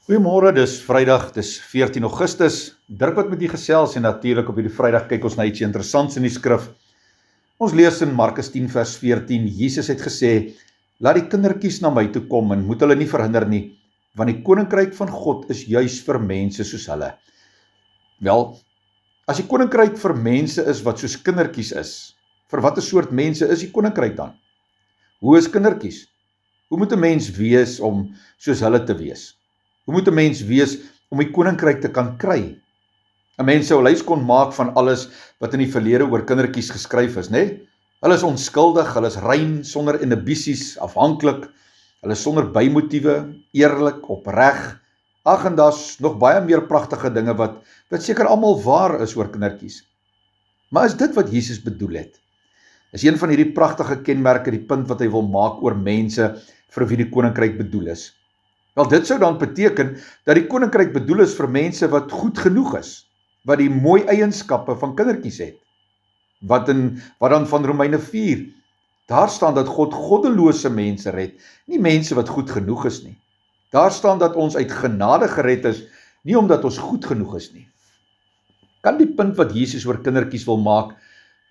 Goeiemôre, dis Vrydag, dis 14 Augustus. Dirk wat met u gesels en natuurlik op hierdie Vrydag kyk ons na iets interessants in die skrif. Ons lees in Markus 10 vers 14, Jesus het gesê, laat die kindertjies na my toe kom en moet hulle nie verhinder nie, want die koninkryk van God is juis vir mense soos hulle. Wel, as die koninkryk vir mense is wat soos kindertjies is, vir watter soort mense is die koninkryk dan? Hoe is kindertjies? Hoe moet 'n mens wees om soos hulle te wees? Hoe moet 'n mens wees om die koninkryk te kan kry? 'n Mens sou 'n lys kon maak van alles wat in die verlede oor kindertjies geskryf is, né? Hulle is onskuldig, hulle is rein, sonder inhibisies, afhanklik, hulle is sonder bymotiewe, eerlik, opreg. Ag, en daar's nog baie meer pragtige dinge wat seker almal waar is oor kindertjies. Maar is dit wat Jesus bedoel het? Is een van hierdie pragtige kenmerke die punt wat hy wil maak oor mense vir wie die koninkryk bedoel is? Wel, dit sou dan beteken dat die koninkryk bedoel is vir mense wat goed genoeg is, wat die mooi eienskappe van kindertjies het. Wat dan van Romeine 4, daar staan dat God goddelose mense red, nie mense wat goed genoeg is nie. Daar staan dat ons uit genade gered is, nie omdat ons goed genoeg is nie. Kan die punt wat Jesus oor kindertjies wil maak,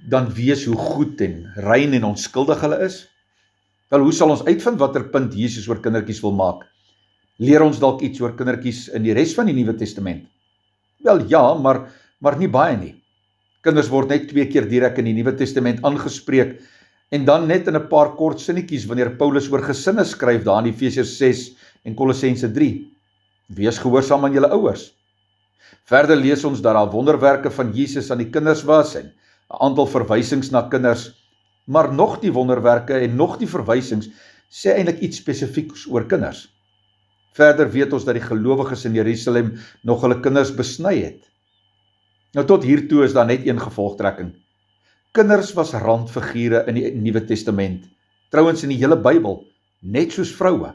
dan wees hoe goed en rein en onskuldig hulle is? Wel, hoe sal ons uitvind watter punt Jesus oor kindertjies wil maak? Leer ons dalk iets oor kindertjies in die res van die Nuwe Testament? Wel ja, maar nie baie nie. Kinders word net 2 keer direk in die Nuwe Testament aangespreek en dan net in 'n paar kort sinnetjies wanneer Paulus oor gesinne skryf daar in Efesiërs 6 en Kolossense 3. Wees gehoorsaam aan julle ouers. Verder lees ons dat daar wonderwerke van Jesus aan die kinders was en 'n aantal verwysings na kinders, maar nog die wonderwerke en nog die verwysings sê eintlik iets spesifieks oor kinders. Verder weet ons dat die gelowiges in Jerusalem nog hulle kinders besny het. Nou tot hiertoe is daar net een gevolgtrekking. Kinders was randfigure in die Nuwe Testament, trouwens in die hele Bybel, net soos vroue.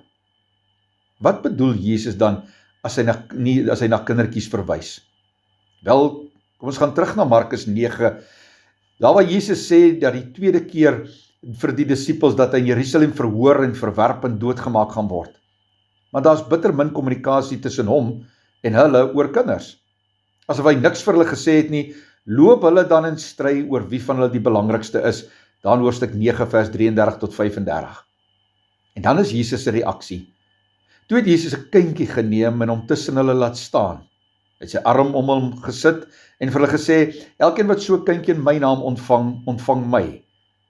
Wat bedoel Jesus dan as hy na kindertjies verwys? Wel, kom ons gaan terug na Markus 9, daar waar Jesus sê dat die tweede keer vir die disippels dat hy in Jerusalem verhoor en verwerp en doodgemaak gaan word. Maar daar's bitter min kommunikasie tussen hom en hulle oor kinders. Asof hy niks vir hulle gesê het nie, loop hulle dan in stry oor wie van hulle die belangrikste is, dan hoofstuk 9 vers 33 tot 35. En dan is Jesus se reaksie. Toe het Jesus 'n kindjie geneem en hom tussen hulle laat staan. Hy het sy arm om hom gesit en vir hulle gesê, elkeen wat so 'n kindjie in my naam ontvang, ontvang my.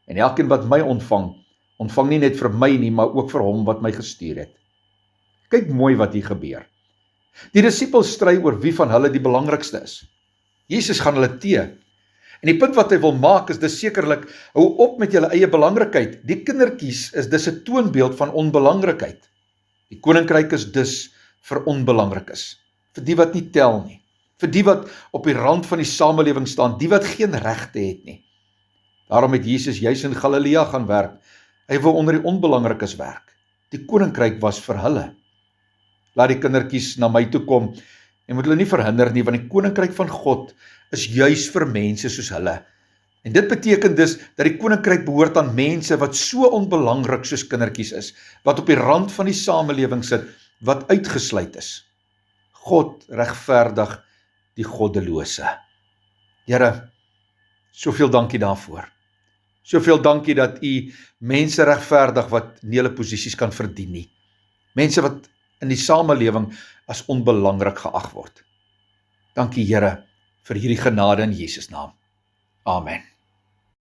En elkeen wat my ontvang, ontvang nie net vir my nie, maar ook vir hom wat my gestuur het. Kyk mooi wat hier gebeur. Die disippels stry oor wie van hulle die belangrikste is. Jesus gaan hulle tee. En die punt wat hy wil maak is dis sekerlik, hou op met julle eie belangrikheid. Die kindertjies is dis 'n toonbeeld van onbelangrikheid. Die koninkryk is dus vir onbelangrikes, vir die wat nie tel nie, vir die wat op die rand van die samelewing staan, die wat geen regte het nie. Daarom het Jesus juis in Galilea gaan werk. Hy wou onder die onbelangrikes werk. Die koninkryk was vir hulle. Laat die kindertjies na my toe kom en moet hulle nie verhinder nie, want die koninkryk van God is juis vir mense soos hulle. En dit beteken dus dat die koninkryk behoort aan mense wat so onbelangrik soos kindertjies is, wat op die rand van die samelewing sit, wat uitgesluit is. God regverdig die goddelose. Here, soveel dankie daarvoor. Soveel dankie dat u mense regverdig wat nie hulle posisies kan verdien nie. Mense wat in die samelewing as onbelangrik geag word. Dankie Here vir hierdie genade in Jesus naam. Amen.